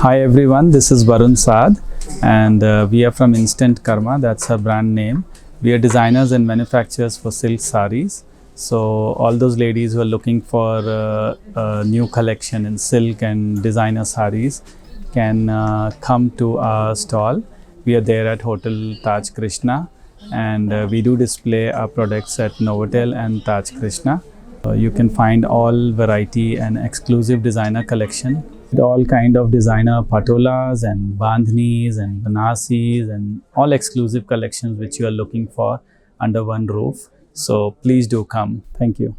Hi everyone, this is Varun Saad and we are from Instantkarma, that's our brand name. We are designers and manufacturers for silk sarees. So all those ladies who are looking for a new collection in silk and designer sarees can come to our stall. We are there at Hotel Taj Krishna and we do display our products at Novotel and Taj Krishna. You can find all variety and exclusive designer collection. All kind of designer patolas and bandhnis and banarasis and all exclusive collections which you are looking for under one roof. So please do come. Thank you.